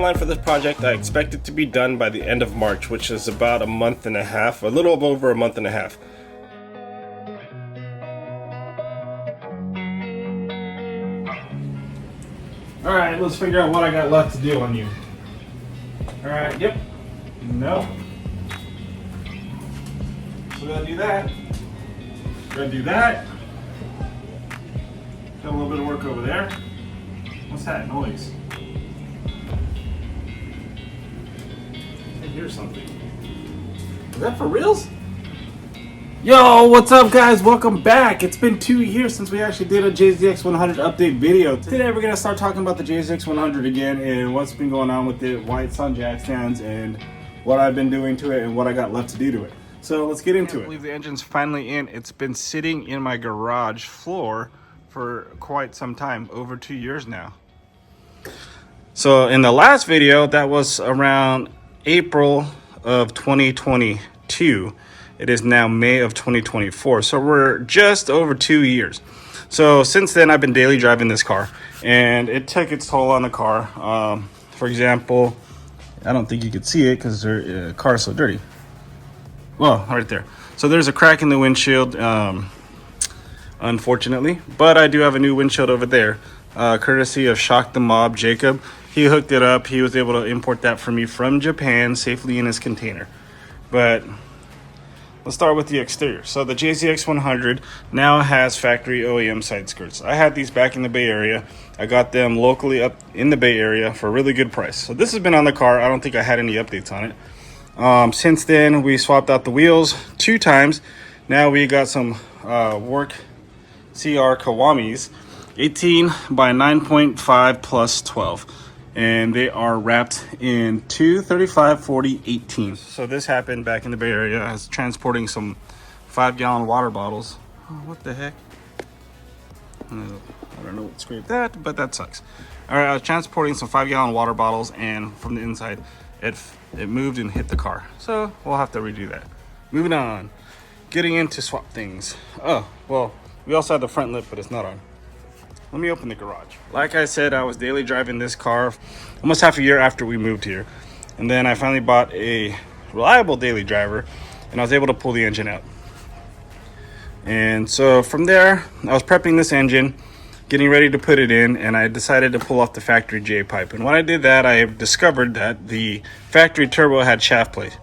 timeline for this project, I expect it to be done by the end of March, which is about a month and a half, a little over a month and a half. Alright, let's figure out what I got left to do on you. Alright, yep. No. So we gotta do that. Gotta do that. Got a little bit of work over there. What's that noise? I hear something. Is that for reals? Yo, what's up guys? Welcome back. It's been 2 years since we actually did a Jzx100 update video. Today we're going to start talking about the Jzx100 again and what's been going on with it, why it's on jack stands, and what I've been doing to it and what I got left to do to it. So let's get into it. I believe the engine's finally in. It's been sitting in my garage floor for quite some time, over 2 years now. So in the last video, that was around April of 2022. It is now May of 2024. So we're just over 2 years. So since then, I've been daily driving this car and it took its toll on the car. For example, I don't think you could see it because the car is so dirty. Well, right there. So there's a crack in the windshield, unfortunately, but I do have a new windshield over there, courtesy of Shock the Mob, Jacob. He hooked it up. He was able to import that for me from Japan safely in his container. But let's start with the exterior. So the Jzx100 now has factory OEM side skirts. I had these back in the Bay Area. I got them locally up in the Bay Area for a really good price. So this has been on the car. I don't think I had any updates on it. Since then, we swapped out the wheels 2 times. Now we got some Work CR Kawamis, 18 by 9.5 plus 12. And they are wrapped in 235/40/18. So this happened back in the Bay Area. I was transporting some 5-gallon water bottles. Oh, what the heck? I don't know what scraped that, but that sucks. All right, I was transporting some 5-gallon water bottles, and from the inside, it moved and hit the car. So we'll have to redo that. Moving on, getting into swap things. Oh, well, we also have the front lip, but it's not on. Let me open the garage. Like I said, I was daily driving this car almost half a year after we moved here. And then I finally bought a reliable daily driver and I was able to pull the engine out. And so from there, I was prepping this engine, getting ready to put it in, and I decided to pull off the factory J pipe. And when I did that, I discovered that the factory turbo had shaft plate.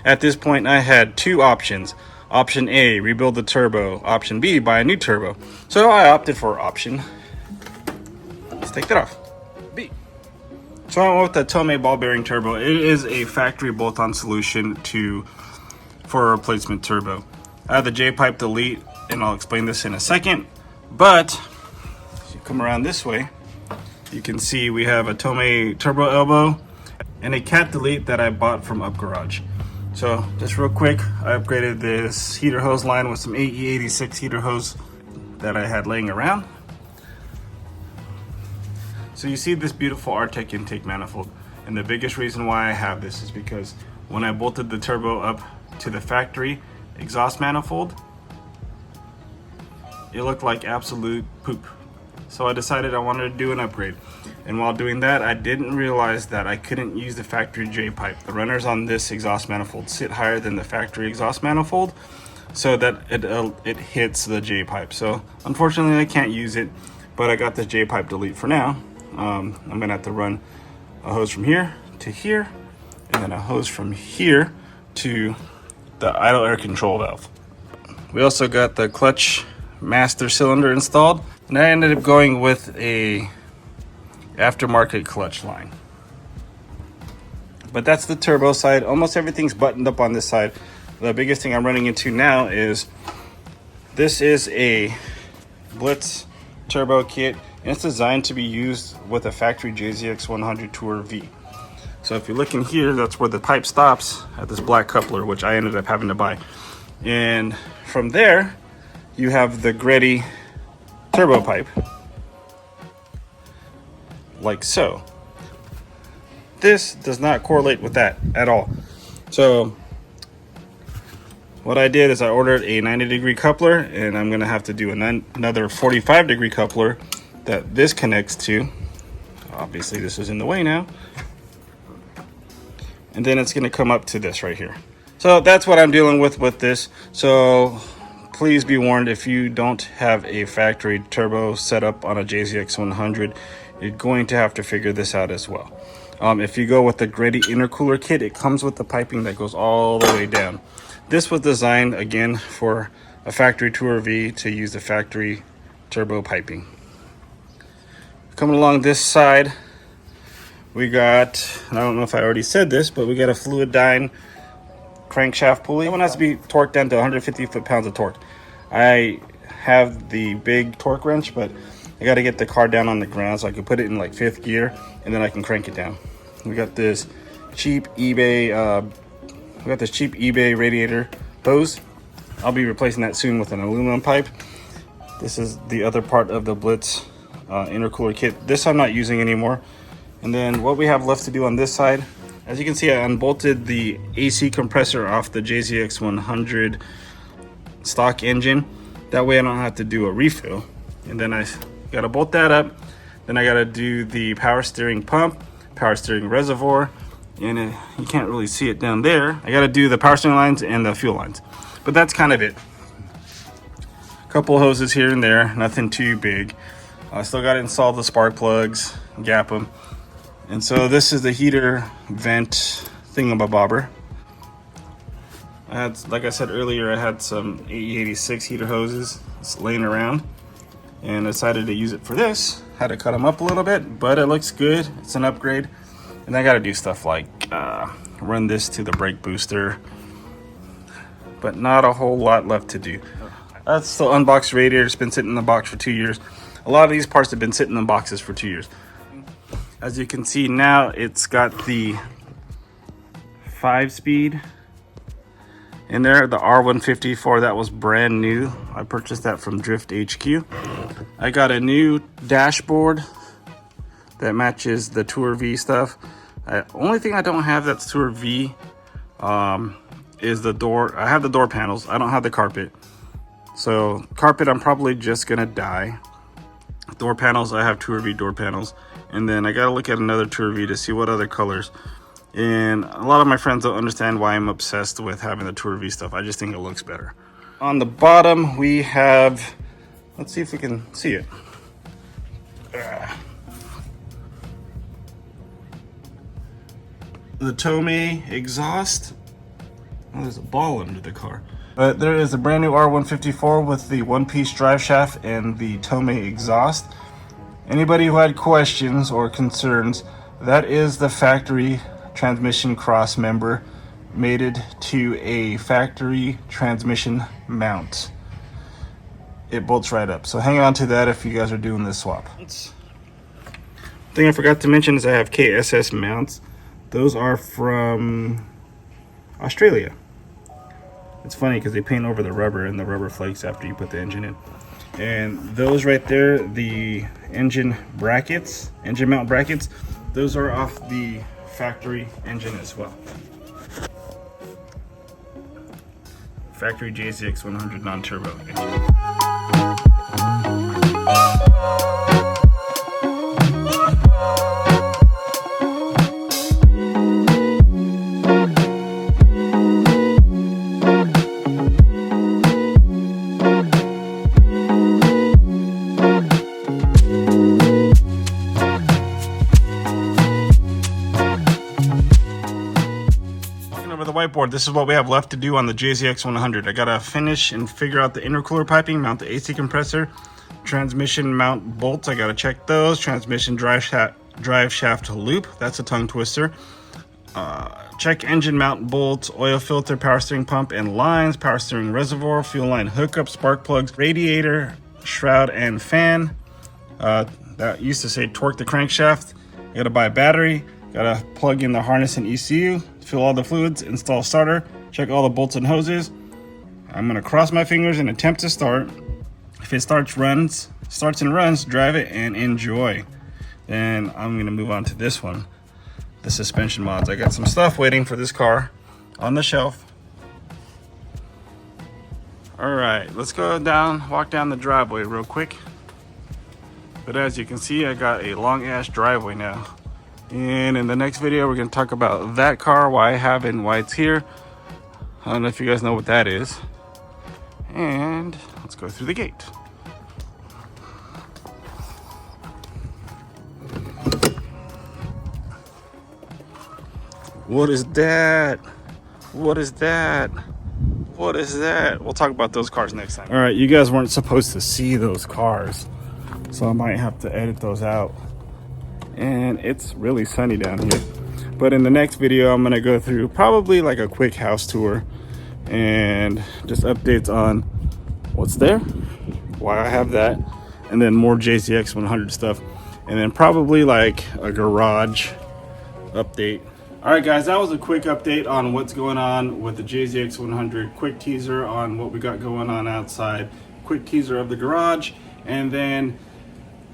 At this point, I had 2 options. Option A, rebuild the turbo. Option B, buy a new turbo. So I opted for option. Let's take that off. B. So I went with the Tomei ball bearing turbo. It is a factory bolt-on solution for a replacement turbo. I have the J-pipe delete, and I'll explain this in a second. But if you come around this way, you can see we have a Tomei turbo elbow and a cat delete that I bought from Up Garage. So just real quick, I upgraded this heater hose line with some AE86 heater hose that I had laying around. So you see this beautiful Artec intake manifold, and the biggest reason why I have this is because when I bolted the turbo up to the factory exhaust manifold, it looked like absolute poop. So I decided I wanted to do an upgrade. And while doing that, I didn't realize that I couldn't use the factory J pipe. The runners on this exhaust manifold sit higher than the factory exhaust manifold, so that it hits the J pipe. So unfortunately I can't use it, but I got this J pipe delete for now. I'm gonna have to run a hose from here to here, and then a hose from here to the idle air control valve. We also got the clutch master cylinder installed, and I ended up going with a aftermarket clutch line. But that's the turbo side. Almost everything's buttoned up on this side. The biggest thing I'm running into now is this is a Blitz turbo kit, and it's designed to be used with a factory Jzx100 Tour V. So if you look in here, that's where the pipe stops at this black coupler, which I ended up having to buy. And from there, you have the Greddy turbo pipe, like so. This does not correlate with that at all. So what I did is I ordered a 90-degree coupler, and I'm gonna have to do another 45-degree coupler that this connects to. Obviously this is in the way now. and then it's going to come up to this right here. So that's what I'm dealing with this. So please be warned, if you don't have a factory turbo set up on a Jzx100, you're going to have to figure this out as well. If you go with the Gritty intercooler kit, it comes with the piping that goes all the way down. This was designed again for a factory Tour V to use the factory turbo piping. Coming along this side, we got, I don't know if I already said this, but we got a Fluidyne crankshaft pulley. That one has to be torqued down to 150 foot-pounds of torque. I have the big torque wrench, but I got to get the car down on the ground so I can put it in like 5th gear, and then I can crank it down. We got this cheap eBay radiator hose. I'll be replacing that soon with an aluminum pipe. This is the other part of the Blitz intercooler kit. This I'm not using anymore. And then what we have left to do on this side, as you can see, I unbolted the AC compressor off the Jzx100 stock engine. That way I don't have to do a refill. And then I gotta bolt that up. Then I gotta do the power steering pump, power steering reservoir, and you can't really see it down there. I gotta do the power steering lines and the fuel lines. But that's kind of it. Couple hoses here and there, nothing too big. I still gotta install the spark plugs, gap them. And so this is the heater vent thingamabobber. I had, like I said earlier, I had some AE86 heater hoses laying around and decided to use it for this. Had to cut them up a little bit, but it looks good. It's an upgrade. And I gotta do stuff like run this to the brake booster, but not a whole lot left to do. That's the unboxed radiator. It's been sitting in the box for 2 years. A lot of these parts have been sitting in boxes for 2 years. As you can see now, it's got the 5-speed in there, the R154, that was brand new. I purchased that from Drift HQ. I got a new dashboard that matches the Tour V stuff. Only thing I don't have that's Tour V is the door. I have the door panels. I don't have the carpet. So carpet, I'm probably just gonna die. Door panels, I have Tour V door panels. And then I gotta look at another Tour V to see what other colors. And a lot of my friends don't understand why I'm obsessed with having the Tour V stuff. I just think it looks better. On the bottom, we have, let's see if we can see it. The Tomei exhaust. Oh, there's a ball under the car. But there is a brand new R154 with the one-piece drive shaft and the Tomei exhaust. Anybody who had questions or concerns, that is the factory transmission cross member mated to a factory transmission mount. It bolts right up. So hang on to that if you guys are doing this swap. Thing I forgot to mention is I have KSS mounts. Those are from Australia. It's funny because they paint over the rubber and the rubber flakes after you put the engine in. And those right there, the engine brackets, engine mount brackets, those are off the factory engine as well. Factory Jzx100 non-turbo engine. Whiteboard, this is what we have left to do on the Jzx100. I gotta finish and figure out the intercooler piping, mount the AC compressor, transmission mount bolts, I gotta check those, transmission drive shaft loop, that's a tongue twister, check engine mount bolts, oil filter, power steering pump and lines, power steering reservoir, fuel line hookup, spark plugs, radiator, shroud and fan. That used to say torque the crankshaft. You gotta buy a battery, gotta plug in the harness and ECU, fill all the fluids, install starter, check all the bolts and hoses. I'm gonna cross my fingers and attempt to start. If it starts and runs, drive it and enjoy. Then I'm gonna move on to this one, the suspension mods. I got some stuff waiting for this car on the shelf. All right, let's go walk down the driveway real quick. But as you can see, I got a long ass driveway now. And in the next video, we're going to talk about that car, why I have it and why it's here. I don't know if you guys know what that is. And let's go through the gate. What is that? What is that? What is that? We'll talk about those cars next time. All right, you guys weren't supposed to see those cars, so I might have to edit those out. And it's really sunny down here. But in the next video, I'm gonna go through probably like a quick house tour and just updates on what's there, why I have that, and then more Jzx100 stuff, and then probably like a garage update. All right, guys, that was a quick update on what's going on with the Jzx100. Quick teaser on what we got going on outside. Quick teaser of the garage, and then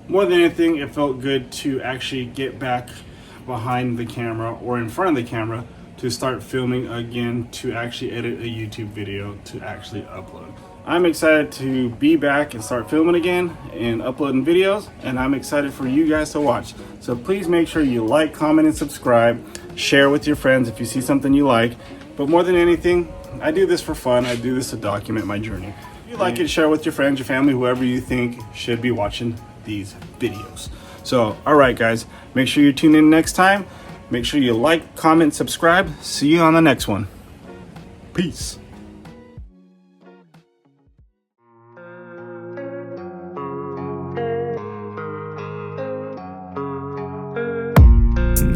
more than anything, it felt good to actually get back behind the camera or in front of the camera to start filming again, to actually edit a YouTube video to actually upload. I'm excited to be back and start filming again and uploading videos, and I'm excited for you guys to watch. So please make sure you like, comment, and subscribe. Share with your friends if you see something you like. But more than anything, I do this for fun. I do this to document my journey. If you like it, share with your friends, your family, whoever you think should be watching these videos. So, all right, guys, make sure you tune in next time. Make sure you like, comment, subscribe. See you on the next one. Peace.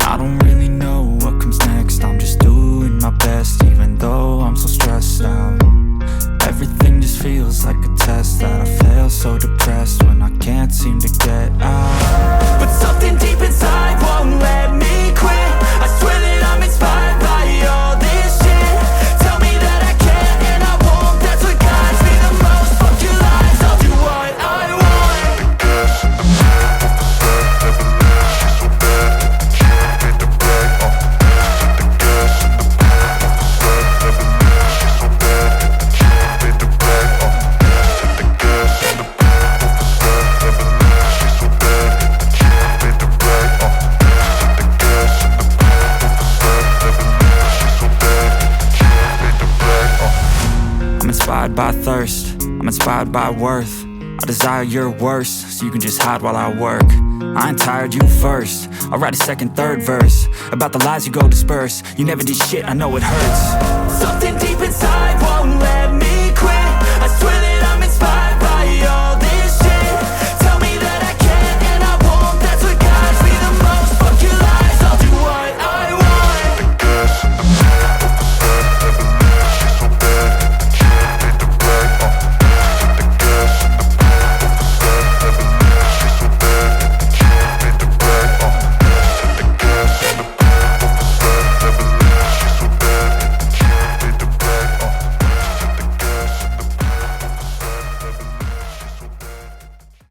I don't really know what comes next. I'm just doing my best, even though I'm so stressed out. Everything just feels like a test that I fail, so depressed when I can't seem to get out. But something deep inside won't let me quit. I swear that I'm inspired by all this shit. Tell me that I can and I won't. That's what guides me the most. Fuck your lies, I'll do what I want. I'm inspired by thirst, I'm inspired by worth. I desire your worst, so you can just hide while I work. I ain't tired, you first. I'll write a second, third verse about the lies you go disperse. You never did shit, I know it hurts. Something deep inside won't let